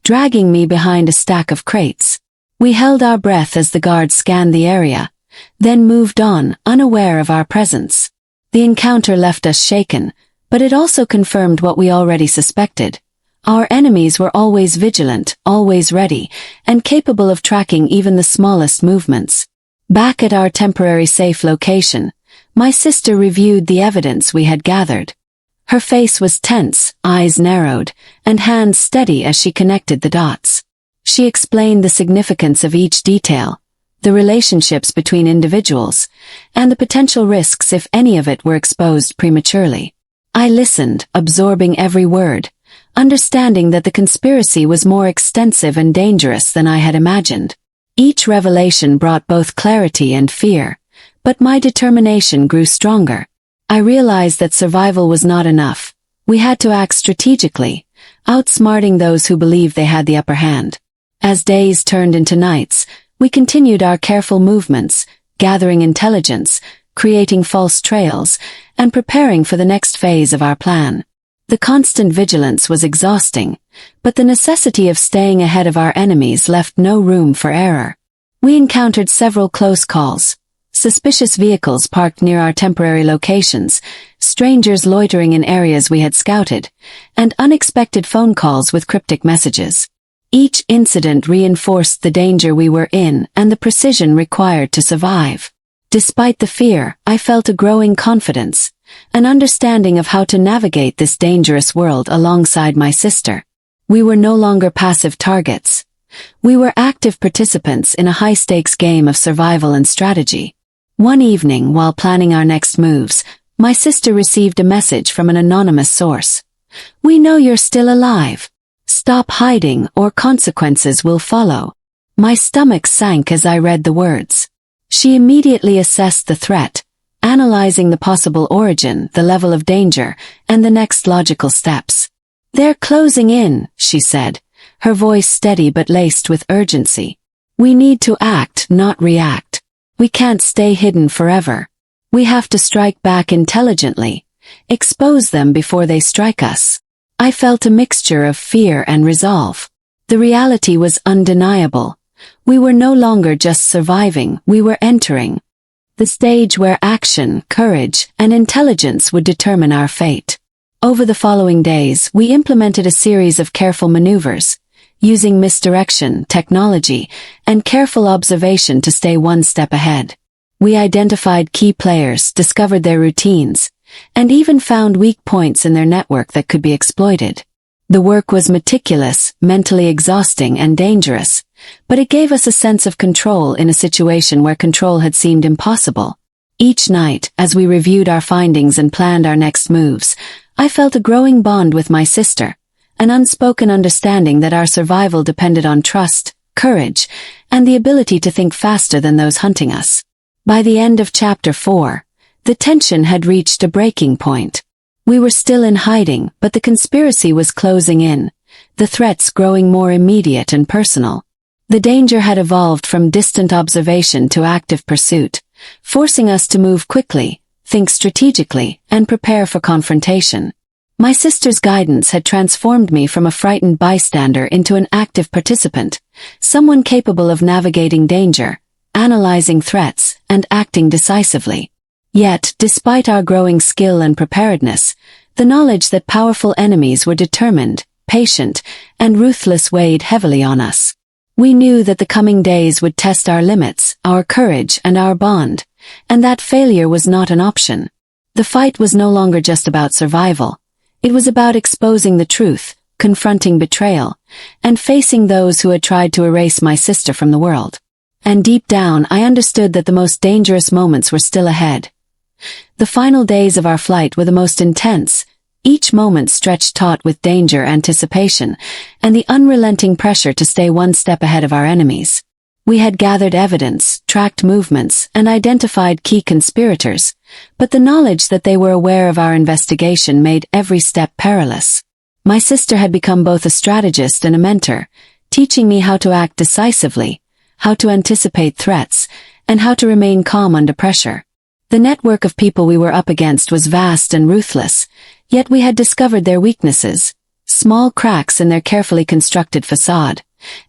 dragging me behind a stack of crates. We held our breath as the guard scanned the area, then moved on, unaware of our presence. The encounter left us shaken, but it also confirmed what we already suspected. Our enemies were always vigilant, always ready, and capable of tracking even the smallest movements. Back at our temporary safe location, my sister reviewed the evidence we had gathered. Her face was tense, eyes narrowed, and hands steady as she connected the dots. She explained the significance of each detail, the relationships between individuals, and the potential risks if any of it were exposed prematurely. I listened, absorbing every word, understanding that the conspiracy was more extensive and dangerous than I had imagined. Each revelation brought both clarity and fear, but my determination grew stronger. I realized that survival was not enough. We had to act strategically, outsmarting those who believed they had the upper hand. As days turned into nights, we continued our careful movements, gathering intelligence, creating false trails, and preparing for the next phase of our plan. The constant vigilance was exhausting, but the necessity of staying ahead of our enemies left no room for error. We encountered several close calls, suspicious vehicles parked near our temporary locations, strangers loitering in areas we had scouted, and unexpected phone calls with cryptic messages. Each incident reinforced the danger we were in and the precision required to survive. Despite the fear, I felt a growing confidence, an understanding of how to navigate this dangerous world alongside my sister. We were no longer passive targets. We were active participants in a high-stakes game of survival and strategy. One evening, while planning our next moves, my sister received a message from an anonymous source. "We know you're still alive. Stop hiding or consequences will follow." My stomach sank as I read the words. She immediately assessed the threat, analyzing the possible origin, the level of danger, and the next logical steps. "They're closing in," she said, her voice steady but laced with urgency. "We need to act, not react. We can't stay hidden forever. We have to strike back intelligently, expose them before they strike us." I felt a mixture of fear and resolve. The reality was undeniable. We were no longer just surviving, we were entering the stage where action, courage, and intelligence would determine our fate. Over the following days, we implemented a series of careful maneuvers, using misdirection, technology, and careful observation to stay one step ahead. We identified key players, discovered their routines, and even found weak points in their network that could be exploited. The work was meticulous, mentally exhausting, and dangerous, but it gave us a sense of control in a situation where control had seemed impossible. Each night, as we reviewed our findings and planned our next moves, I felt a growing bond with my sister, an unspoken understanding that our survival depended on trust, courage, and the ability to think faster than those hunting us. By the end of Chapter 4, the tension had reached a breaking point. We were still in hiding, but the conspiracy was closing in, the threats growing more immediate and personal. The danger had evolved from distant observation to active pursuit, forcing us to move quickly, think strategically, and prepare for confrontation. My sister's guidance had transformed me from a frightened bystander into an active participant, someone capable of navigating danger, analyzing threats, and acting decisively. Yet, despite our growing skill and preparedness, the knowledge that powerful enemies were determined, patient, and ruthless weighed heavily on us. We knew that the coming days would test our limits, our courage, and our bond, and that failure was not an option. The fight was no longer just about survival. It was about exposing the truth, confronting betrayal, and facing those who had tried to erase my sister from the world. And deep down, I understood that the most dangerous moments were still ahead. The final days of our flight were the most intense, each moment stretched taut with danger, anticipation, and the unrelenting pressure to stay one step ahead of our enemies. We had gathered evidence, tracked movements, and identified key conspirators, but the knowledge that they were aware of our investigation made every step perilous. My sister had become both a strategist and a mentor, teaching me how to act decisively, how to anticipate threats, and how to remain calm under pressure. The network of people we were up against was vast and ruthless, yet we had discovered their weaknesses, small cracks in their carefully constructed facade,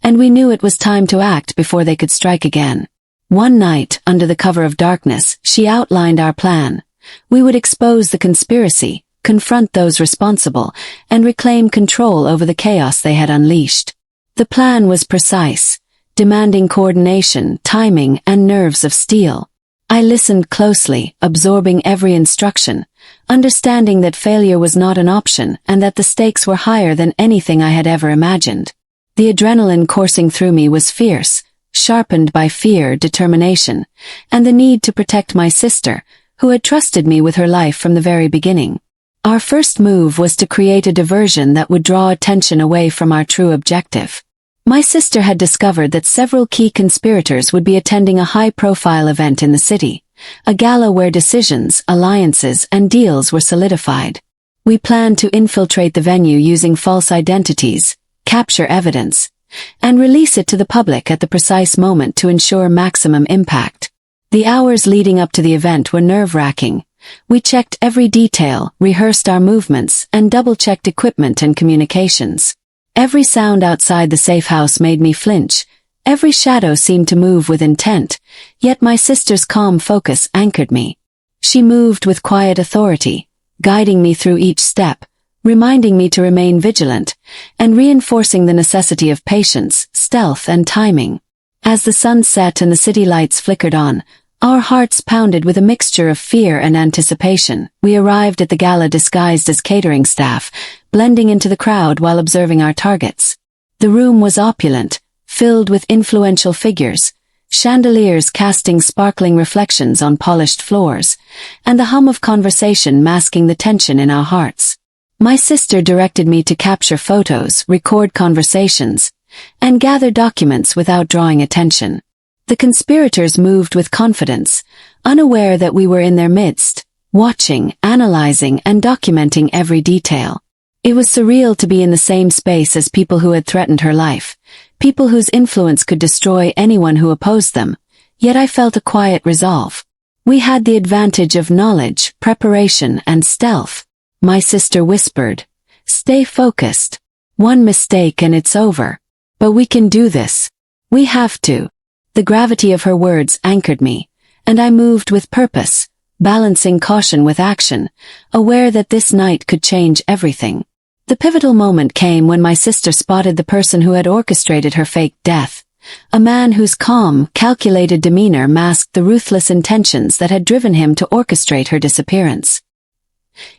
and we knew it was time to act before they could strike again. One night, under the cover of darkness, she outlined our plan. We would expose the conspiracy, confront those responsible, and reclaim control over the chaos they had unleashed. The plan was precise, demanding coordination, timing, and nerves of steel. I listened closely, absorbing every instruction, understanding that failure was not an option and that the stakes were higher than anything I had ever imagined. The adrenaline coursing through me was fierce, sharpened by fear, determination, and the need to protect my sister, who had trusted me with her life from the very beginning. Our first move was to create a diversion that would draw attention away from our true objective. My sister had discovered that several key conspirators would be attending a high-profile event in the city, a gala where decisions, alliances, and deals were solidified. We planned to infiltrate the venue using false identities, capture evidence, and release it to the public at the precise moment to ensure maximum impact. The hours leading up to the event were nerve-wracking. We checked every detail, rehearsed our movements, and double-checked equipment and communications. Every sound outside the safe house made me flinch. Every shadow seemed to move with intent, yet my sister's calm focus anchored me. She moved with quiet authority, guiding me through each step, reminding me to remain vigilant, and reinforcing the necessity of patience, stealth, and timing. As the sun set and the city lights flickered on, our hearts pounded with a mixture of fear and anticipation. We arrived at the gala disguised as catering staff, blending into the crowd while observing our targets. The room was opulent, filled with influential figures, chandeliers casting sparkling reflections on polished floors, and the hum of conversation masking the tension in our hearts. My sister directed me to capture photos, record conversations, and gather documents without drawing attention. The conspirators moved with confidence, unaware that we were in their midst, watching, analyzing, and documenting every detail. It was surreal to be in the same space as people who had threatened her life, people whose influence could destroy anyone who opposed them, yet I felt a quiet resolve. We had the advantage of knowledge, preparation, and stealth. My sister whispered, "Stay focused. One mistake and it's over. But we can do this. We have to." The gravity of her words anchored me, and I moved with purpose, balancing caution with action, aware that this night could change everything. The pivotal moment came when my sister spotted the person who had orchestrated her fake death, a man whose calm, calculated demeanor masked the ruthless intentions that had driven him to orchestrate her disappearance.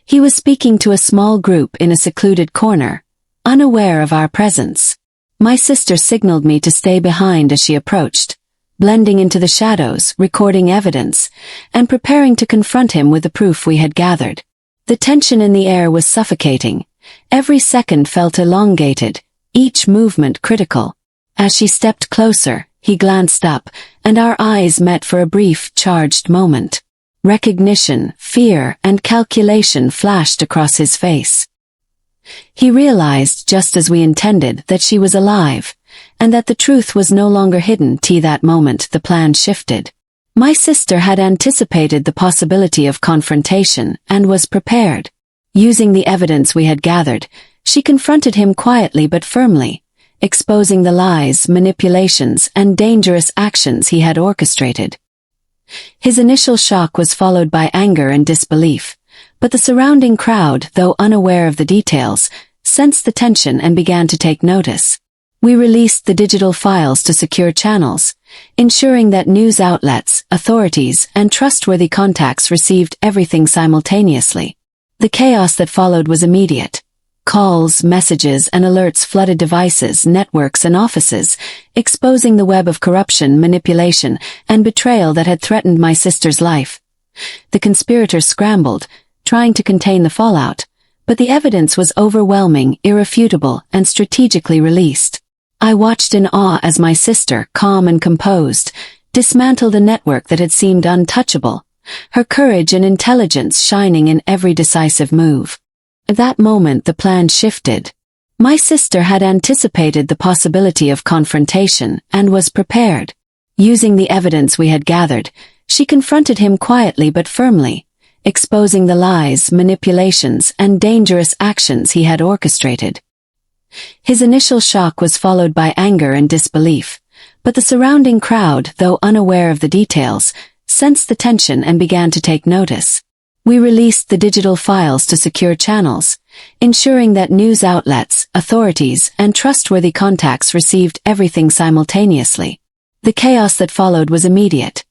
He was speaking to a small group in a secluded corner, unaware of our presence. My sister signaled me to stay behind as she approached, blending into the shadows, recording evidence, and preparing to confront him with the proof we had gathered. The tension in the air was suffocating. Every second felt elongated, each movement critical. As she stepped closer, he glanced up, and our eyes met for a brief, charged moment. Recognition, fear, and calculation flashed across his face. He realized, just as we intended, that she was alive, and that the truth was no longer hidden. That moment, the plan shifted. My sister had anticipated the possibility of confrontation and was prepared. Using the evidence we had gathered, she confronted him quietly but firmly, exposing the lies, manipulations, and dangerous actions he had orchestrated. His initial shock was followed by anger and disbelief, but the surrounding crowd, though unaware of the details, sensed the tension and began to take notice. We released the digital files to secure channels, ensuring that news outlets, authorities, and trustworthy contacts received everything simultaneously. The chaos that followed was immediate. Calls, messages, and alerts flooded devices, networks, and offices, exposing the web of corruption, manipulation, and betrayal that had threatened my sister's life. The conspirators scrambled, trying to contain the fallout, but the evidence was overwhelming, irrefutable, and strategically released. I watched in awe as my sister, calm and composed, dismantled a network that had seemed untouchable, her courage and intelligence shining in every decisive move. At that moment the plan shifted. My sister had anticipated the possibility of confrontation and was prepared. Using the evidence we had gathered, she confronted him quietly but firmly, exposing the lies, manipulations, and dangerous actions he had orchestrated. His initial shock was followed by anger and disbelief, but the surrounding crowd, though unaware of the details, sensed the tension and began to take notice. We released the digital files to secure channels, ensuring that news outlets, authorities, and trustworthy contacts received everything simultaneously. The chaos that followed was immediate.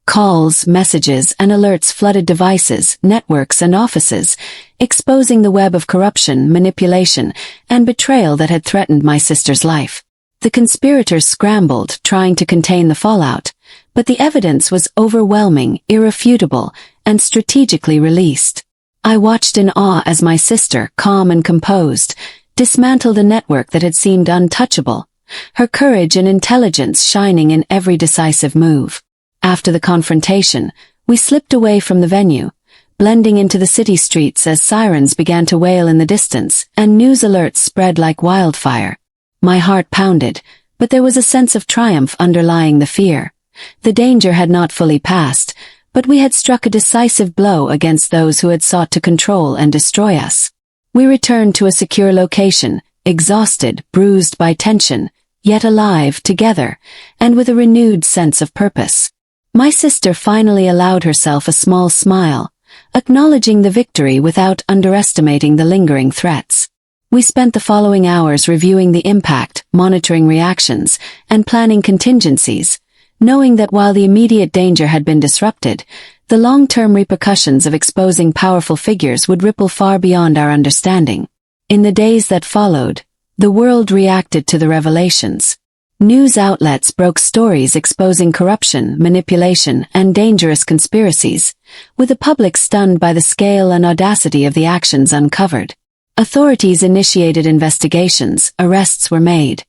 Calls, messages, and alerts flooded devices, networks, and offices, exposing the web of corruption, manipulation, and betrayal that had threatened my sister's life. The conspirators scrambled, trying to contain the fallout, but the evidence was overwhelming, irrefutable, and strategically released. I watched in awe as my sister, calm and composed, dismantled a network that had seemed untouchable, her courage and intelligence shining in every decisive move. After the confrontation, we slipped away from the venue, blending into the city streets as sirens began to wail in the distance and news alerts spread like wildfire. My heart pounded, but there was a sense of triumph underlying the fear. The danger had not fully passed, but we had struck a decisive blow against those who had sought to control and destroy us. We returned to a secure location, exhausted, bruised by tension, yet alive, together, and with a renewed sense of purpose. My sister finally allowed herself a small smile, acknowledging the victory without underestimating the lingering threats. We spent the following hours reviewing the impact, monitoring reactions, and planning contingencies, knowing that while the immediate danger had been disrupted, the long-term repercussions of exposing powerful figures would ripple far beyond our understanding. In the days that followed, the world reacted to the revelations. News outlets broke stories exposing corruption, manipulation, and dangerous conspiracies, with the public stunned by the scale and audacity of the actions uncovered. Authorities initiated investigations, arrests were made,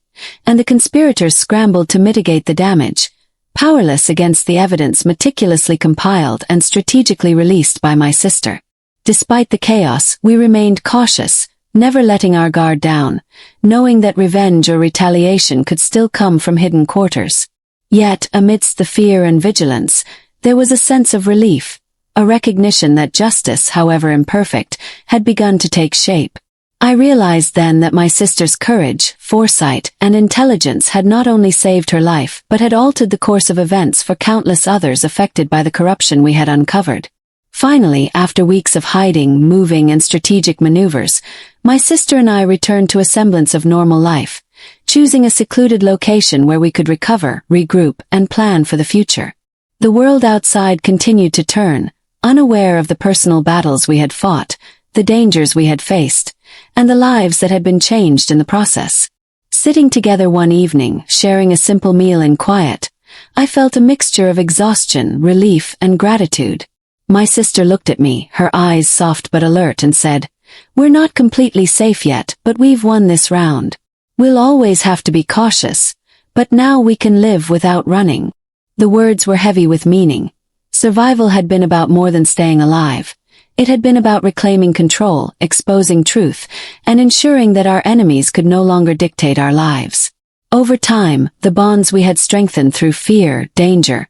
and the conspirators scrambled to mitigate the damage, powerless against the evidence meticulously compiled and strategically released by my sister. Despite the chaos, we remained cautious, never letting our guard down, knowing that revenge or retaliation could still come from hidden quarters. Yet, amidst the fear and vigilance, there was a sense of relief, a recognition that justice, however imperfect, had begun to take shape. I realized then that my sister's courage, foresight, and intelligence had not only saved her life but had altered the course of events for countless others affected by the corruption we had uncovered. Finally, after weeks of hiding, moving, and strategic maneuvers, my sister and I returned to a semblance of normal life, choosing a secluded location where we could recover, regroup, and plan for the future. The world outside continued to turn, unaware of the personal battles we had fought, the dangers we had faced, and the lives that had been changed in the process. Sitting together one evening, sharing a simple meal in quiet, I felt a mixture of exhaustion, relief, and gratitude. My sister looked at me, her eyes soft but alert, and said, "We're not completely safe yet, but we've won this round. We'll always have to be cautious, but now we can live without running." The words were heavy with meaning. Survival had been about more than staying alive. It had been about reclaiming control, exposing truth, and ensuring that our enemies could no longer dictate our lives. Over time, the bonds we had strengthened through fear, danger,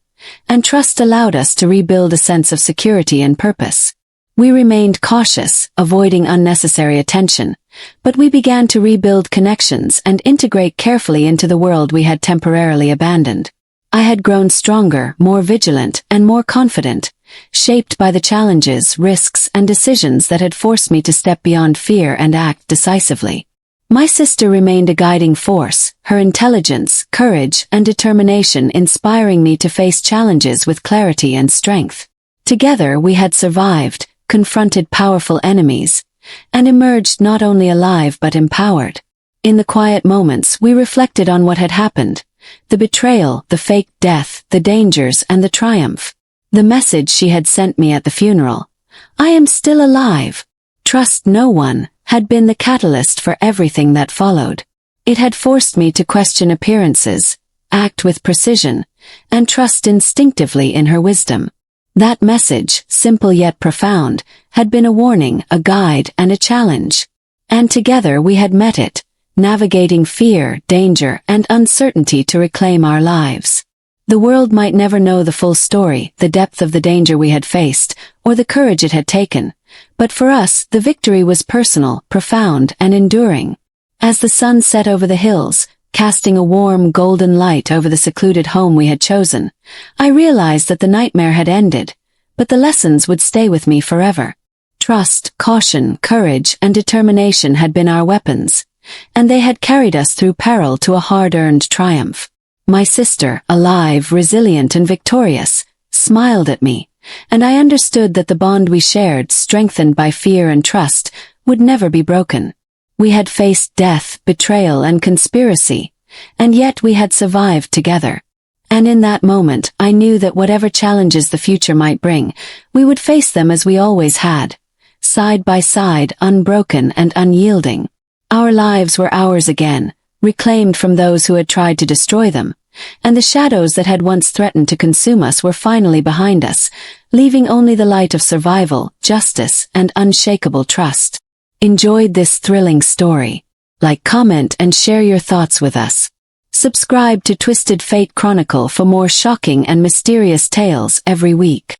and trust allowed us to rebuild a sense of security and purpose. We remained cautious, avoiding unnecessary attention, but we began to rebuild connections and integrate carefully into the world we had temporarily abandoned. I had grown stronger, more vigilant, and more confident, shaped by the challenges, risks, and decisions that had forced me to step beyond fear and act decisively. My sister remained a guiding force, her intelligence, courage, and determination inspiring me to face challenges with clarity and strength. Together we had survived, confronted powerful enemies, and emerged not only alive but empowered. In the quiet moments we reflected on what had happened, the betrayal, the fake death, the dangers, and the triumph. The message she had sent me at the funeral, "I am still alive. Trust no one," had been the catalyst for everything that followed. It had forced me to question appearances, act with precision, and trust instinctively in her wisdom. That message, simple yet profound, had been a warning, a guide, and a challenge. And together we had met it, navigating fear, danger, and uncertainty to reclaim our lives. The world might never know the full story, the depth of the danger we had faced, or the courage it had taken, but for us the victory was personal, profound, and enduring. As the sun set over the hills, casting a warm golden light over the secluded home we had chosen, I realized that the nightmare had ended, but the lessons would stay with me forever. Trust, caution, courage, and determination had been our weapons, and they had carried us through peril to a hard-earned triumph. My sister, alive, resilient, and victorious, smiled at me, and I understood that the bond we shared, strengthened by fear and trust, would never be broken. We had faced death, betrayal, and conspiracy, and yet we had survived together. And in that moment, I knew that whatever challenges the future might bring, we would face them as we always had, side by side, unbroken and unyielding. Our lives were ours again, reclaimed from those who had tried to destroy them, and the shadows that had once threatened to consume us were finally behind us, leaving only the light of survival, justice, and unshakable trust. Enjoyed this thrilling story? Like, comment, and share your thoughts with us. Subscribe to Twisted Fate Chronicle for more shocking and mysterious tales every week.